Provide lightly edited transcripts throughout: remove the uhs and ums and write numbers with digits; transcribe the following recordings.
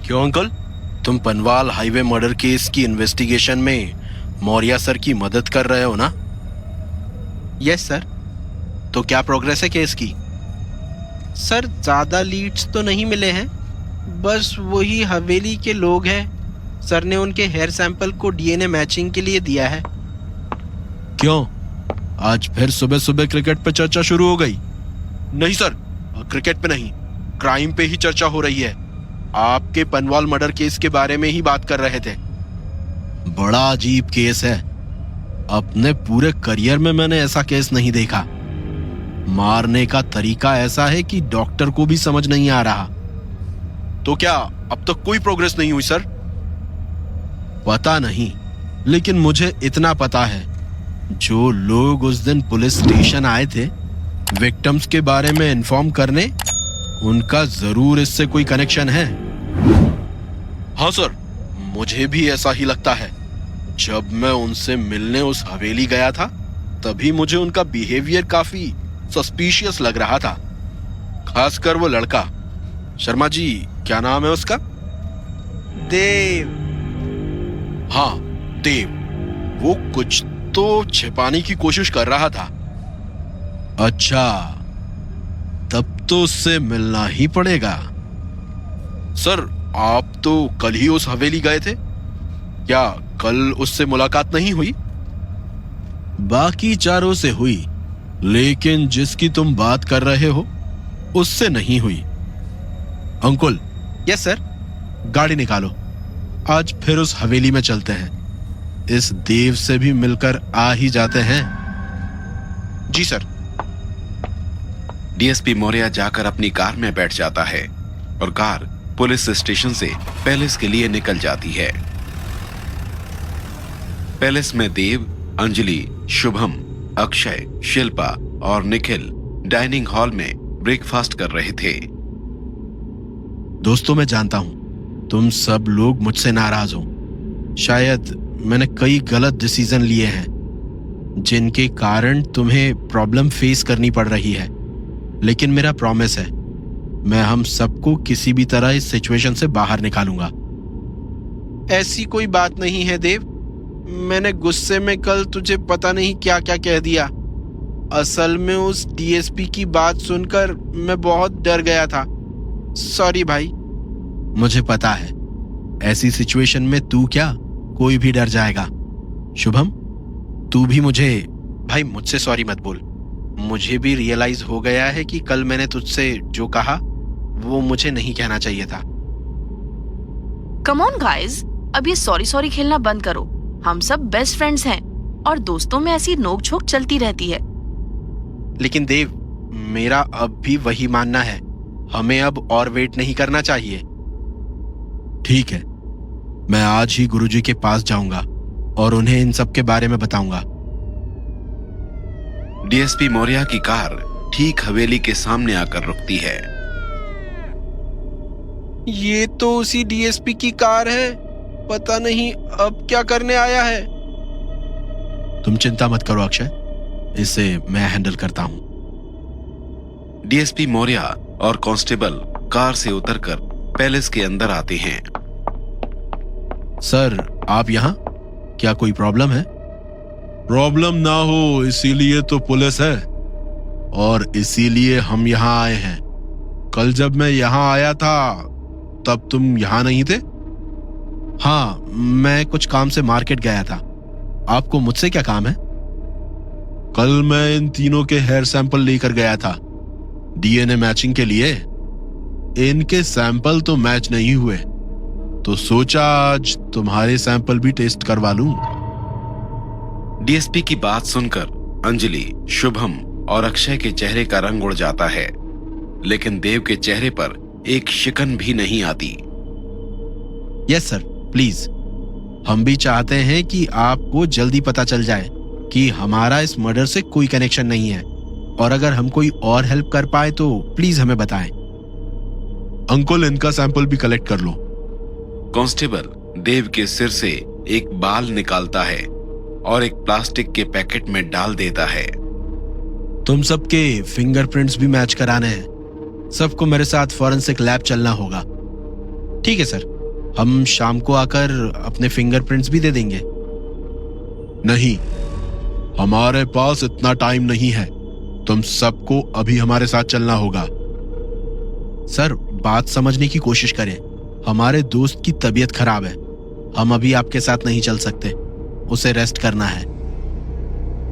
क्यों अंकल, तुम पनवाल highway murder case की इन्वेस्टिगेशन में मौर्या सर की मदद कर रहे हो ना? Yes sir. तो क्या प्रोग्रेस है केस की? सर ज्यादा लीड्स तो नहीं मिले हैं, बस वही हवेली के लोग हैं। सर ने उनके हेयर सैंपल को डीएनए मैचिंग के लिए दिया है। क्यों, आज फिर सुबह सुबह क्रिकेट पे चर्चा शुरू हो गई? नहीं सर, क्रिकेट पे नहीं, क्राइम पे ही चर्चा हो रही है। आपके पनवाल मर्डर केस के बारे में ही बात कर रहे थे। बड़ा अजीब केस है। अपने पूरे करियर में मैंने ऐसा केस नहीं देखा। मारने का तरीका ऐसा है कि डॉक्टर को भी समझ नहीं आ रहा। तो क्या अब तक कोई प्रोग्रेस नहीं हुई सर? पता नहीं, लेकिन मुझे इतना पता है, जो लोग उस दिन पुलिस स्टेशन आए थे विक्टिम्स के बारे में इन्फॉर्म करने, उनका जरूर इससे कोई कनेक्शन है। हाँ सर, मुझे भी ऐसा ही लगता है। जब मैं उनसे मिलने उस हवेली गया था, तभी मुझे उनका बिहेवियर काफी सस्पिशियस लग रहा था। खासकर वो लड़का, शर्मा जी क्या नाम है उसका? देव। हाँ देव, वो कुछ तो छिपाने की कोशिश कर रहा था। अच्छा, तब तो उससे मिलना ही पड़ेगा। सर, आप तो कल ही उस हवेली गए थे, क्या कल उससे मुलाकात नहीं हुई? बाकी चारों से हुई, लेकिन जिसकी तुम बात कर रहे हो उससे नहीं हुई। अंकुल। Yes sir. गाड़ी निकालो, आज फिर उस हवेली में चलते हैं। इस देव से भी मिलकर आ ही जाते हैं। जी सर। डीएसपी मौर्या जाकर अपनी कार में बैठ जाता है और कार पुलिस स्टेशन से पैलेस के लिए निकल जाती है। पैलेस में देव, अंजलि, शुभम, अक्षय, शिल्पा और निखिल डाइनिंग हॉल में ब्रेकफास्ट कर रहे थे। दोस्तों, मैं जानता हूं तुम सब लोग मुझसे नाराज हो। शायद मैंने कई गलत डिसीजन लिए हैं, जिनके कारण तुम्हें प्रॉब्लम फेस करनी पड़ रही है। लेकिन मेरा प्रॉमिस है, मैं हम सबको किसी भी तरह इस सिचुएशन से बाहर निकालूंगा। ऐसी कोई बात नहीं है देव। मैंने गुस्से में कल तुझे पता नहीं क्या क्या कह दिया। असल में उस डीएसपी की बात सुनकर मैं बहुत डर गया था। सॉरी भाई। मुझे पता है, ऐसी सिचुएशन में तू क्या, कोई भी डर जाएगा। शुभम, तू भी भाई मुझसे सॉरी मत बोल। मुझे भी रियलाइज हो गया है कि कल मैंने तुझसे जो कहा वो मुझे नहीं कहना चाहिए था। कम ऑन गाइस, अब ये सॉरी सॉरी खेलना बंद करो। हम सब बेस्ट फ्रेंड्स हैं और दोस्तों में ऐसी नोक-झोंक चलती रहती है। लेकिन देव, मेरा अब भी वही मानना है, हमें अब और वेट नहीं करना चाहिए। ठीक है, मैं आज ही गुरुजी के पास जाऊंगा और उन्हें इन सब के बारे में बताऊंगा। डीएसपी मौर्या की कार ठीक हवेली के सामने आकर रुकती है। ये तो उसी डीएसपी की कार है। पता नहीं अब क्या करने आया है। तुम चिंता मत करो अक्षय, इसे मैं हैंडल करता हूं। डीएसपी मौर्या और कांस्टेबल कार से उतरकर पैलेस के अंदर आते हैं। सर, आप यहाँ? क्या कोई प्रॉब्लम है? प्रॉब्लम ना हो इसीलिए तो पुलिस है, और इसीलिए हम यहाँ आए हैं। कल जब मैं यहाँ आया था तब तुम यहाँ नहीं थे? हाँ, मैं कुछ काम से मार्केट गया था। आपको मुझसे क्या काम है? कल मैं इन तीनों के हेयर सैंपल लेकर गया था डीएनए मैचिंग के लिए। इनके सैंपल तो मैच नहीं हुए, तो सोचा आज तुम्हारे सैंपल भी टेस्ट करवा लूं। डीएसपी की बात सुनकर अंजलि, शुभम और अक्षय के चेहरे का रंग उड़ जाता है, लेकिन देव के चेहरे पर एक शिकन भी नहीं आती। Yes sir, please. हम भी चाहते हैं कि आपको जल्दी पता चल जाए कि हमारा इस मर्डर से कोई कनेक्शन नहीं है, और अगर हम कोई और हेल्प कर पाए तो प्लीज हमें बताएं। अंकुल, इनका सैंपल भी कलेक्ट कर लो। कांस्टेबल देव के सिर से एक बाल निकालता है और एक प्लास्टिक के पैकेट में डाल देता है। तुम सबके फिंगरप्रिंट्स भी मैच कराने हैं। सबको मेरे साथ फॉरेंसिक लैब चलना होगा। ठीक है सर। हम शाम को आकर अपने फिंगरप्रिंट्स भी दे देंगे। नहीं, हमारे पास इतना टाइम नहीं है। तुम सबको अभी हमारे साथ चलना होगा। सर, बात समझने की कोशिश करें। हमारे दोस्त की तबीयत खराब है, हम अभी आपके साथ नहीं चल सकते। उसे रेस्ट करना है।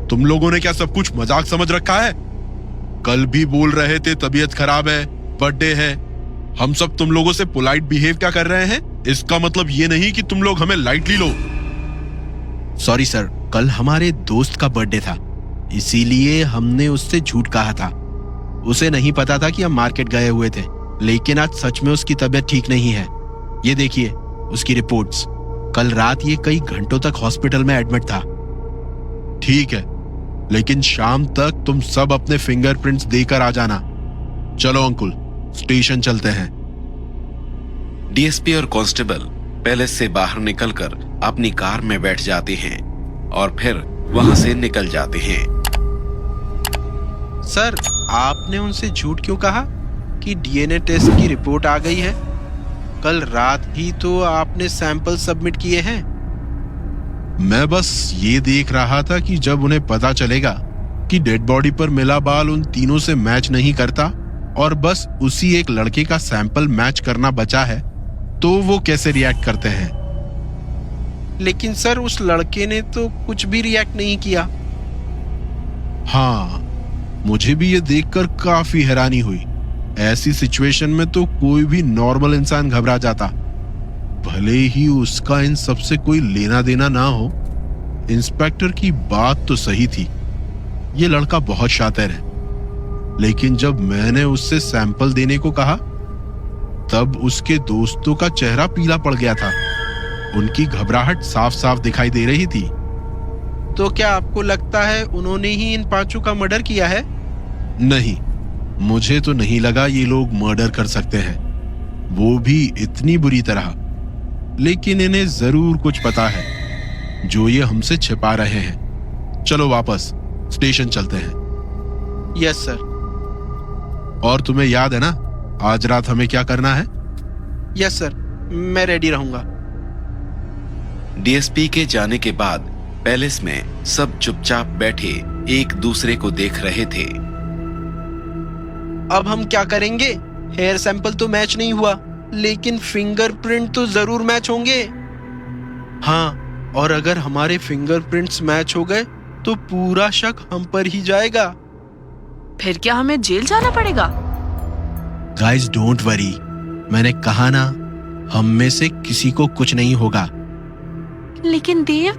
तुम लोगों ने क्या सब कुछ मजाक समझ रखा है? कल भी बोल रहे थे तबीयत खराब है, बर्थडे है। हम सब तुम लोगों से पोलाइट बिहेव क्या कर रहे हैं? इसका मतलब ये नहीं कि तुम लोग हमें लाइटली लो। सॉरी सर, कल हमारे दोस्त का बर्थडे था, इसीलिए हमने उससे झूठ कहा था। उसे नहीं पता था कि हम मार्केट गए हुए थे, लेकिन आज सच में उसकी तबीयत ठीक नहीं है। ये देखिए उसकी रिपोर्ट्स। कल रात ये कई घंटों तक हॉस्पिटल में एडमिट था। ठीक है, लेकिन शाम तक तुम सब अपने फिंगरप्रिंट्स देकर आ जाना। चलो अंकुल, स्टेशन चलते हैं। डीएसपी और कांस्टेबल पैलेस से बाहर निकलकर अपनी कार में बैठ जाते हैं और फिर वहां से निकल जाते हैं। सर, आपने उनसे झूठ क्यों कहा कि डीएनए टेस्ट की रिपोर्ट आ गई है? कल रात ही तो आपने सैंपल सबमिट किए हैं। मैं बस ये देख रहा था कि जब उन्हें पता चलेगा कि डेड बॉडी पर मिला बाल उन तीनों से मैच नहीं करता और बस उसी एक लड़के का सैंपल मैच करना बचा है, तो वो कैसे रिएक्ट करते हैं। लेकिन सर, उस लड़के ने तो कुछ भी रिएक्ट नहीं किया। हाँ, मुझे भी ये देखकर काफी हैरानी हुई। ऐसी सिचुएशन में तो कोई भी नॉर्मल इंसान घबरा जाता, भले ही उसका इन सबसे कोई लेना देना ना हो। इंस्पेक्टर की बात तो सही थी, ये लड़का बहुत शातिर है। लेकिन जब मैंने उससे सैंपल देने को कहा, तब उसके दोस्तों का चेहरा पीला पड़ गया था। उनकी घबराहट साफ साफ दिखाई दे रही थी। तो क्या आपको लगता है उन्होंने ही इन पांचों का मर्डर किया है? नहीं, मुझे तो नहीं लगा ये लोग मर्डर कर सकते हैं, वो भी इतनी बुरी तरह। लेकिन इन्हें जरूर कुछ पता है जो ये हमसे छिपा रहे हैं। चलो वापस स्टेशन चलते हैं। Yes sir. और तुम्हें याद है ना आज रात हमें क्या करना है? यस सर, मैं रेडी रहूंगा। डीएसपी के जाने के बाद पैलेस में सब चुपचाप बैठे एक दूसरे को देख रहे थे। अब हम क्या करेंगे? हेयर सैंपल तो मैच नहीं हुआ, लेकिन फिंगरप्रिंट तो जरूर मैच होंगे। हाँ, और अगर हमारे फिंगरप्रिंट्स मैच हो गए तो पूरा शक हम पर ही जाएगा। फिर क्या हमें जेल जाना पड़ेगा? गाइस डोंट वरी, मैंने कहा ना, हम में से किसी को कुछ नहीं होगा। लेकिन देव।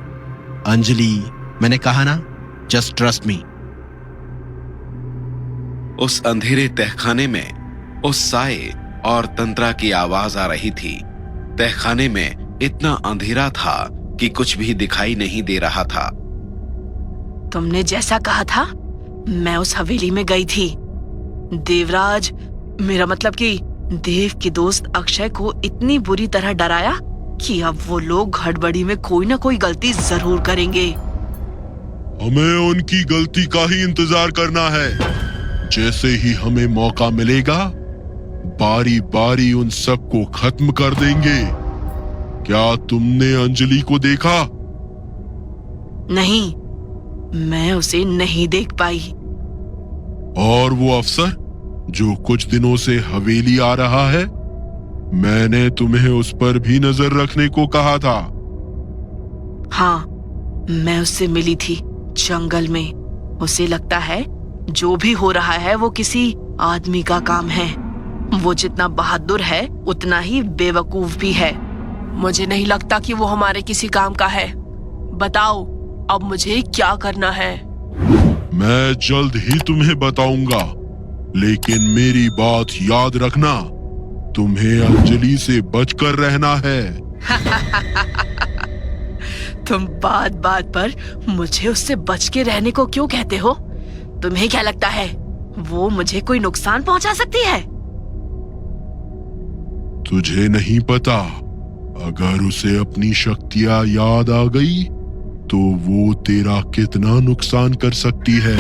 अंजलि, मैंने कहा ना, जस्ट ट्रस्ट मी। उस अंधेरे तहखाने में उस साए और तंत्रा की आवाज आ रही थी। तहखाने में इतना अंधेरा था कि कुछ भी दिखाई नहीं दे रहा था। तुमने जैसा कहा था, मैं उस हवेली में गई थी। देवराज, मेरा मतलब कि देव के दोस्त अक्षय को इतनी बुरी तरह डराया कि अब वो लोग हड़बड़ी में कोई ना कोई गलती जरूर करेंगे। हमें उनकी गलती का ही इंतजार करना है। जैसे ही हमें मौका मिलेगा, बारी बारी उन सबको खत्म कर देंगे। क्या तुमने अंजलि को देखा? नहीं, मैं उसे नहीं देख पाई। और वो अफसर जो कुछ दिनों से हवेली आ रहा है, मैंने तुम्हें उस पर भी नजर रखने को कहा था। हाँ, मैं उससे मिली थी जंगल में। उसे लगता है जो भी हो रहा है वो किसी आदमी का काम है। वो जितना बहादुर है उतना ही बेवकूफ भी है। मुझे नहीं लगता कि वो हमारे किसी काम का है। बताओ अब मुझे क्या करना है? मैं जल्द ही तुम्हें बताऊंगा, लेकिन मेरी बात याद रखना, तुम्हें अंजलि से बचकर रहना है। तुम बात बात पर मुझे उससे बच के रहने को क्यों कहते हो? तुम्हें क्या लगता है वो मुझे कोई नुकसान पहुंचा सकती है? तुझे नहीं पता, अगर उसे अपनी शक्तियां याद आ गई तो वो तेरा कितना नुकसान कर सकती है।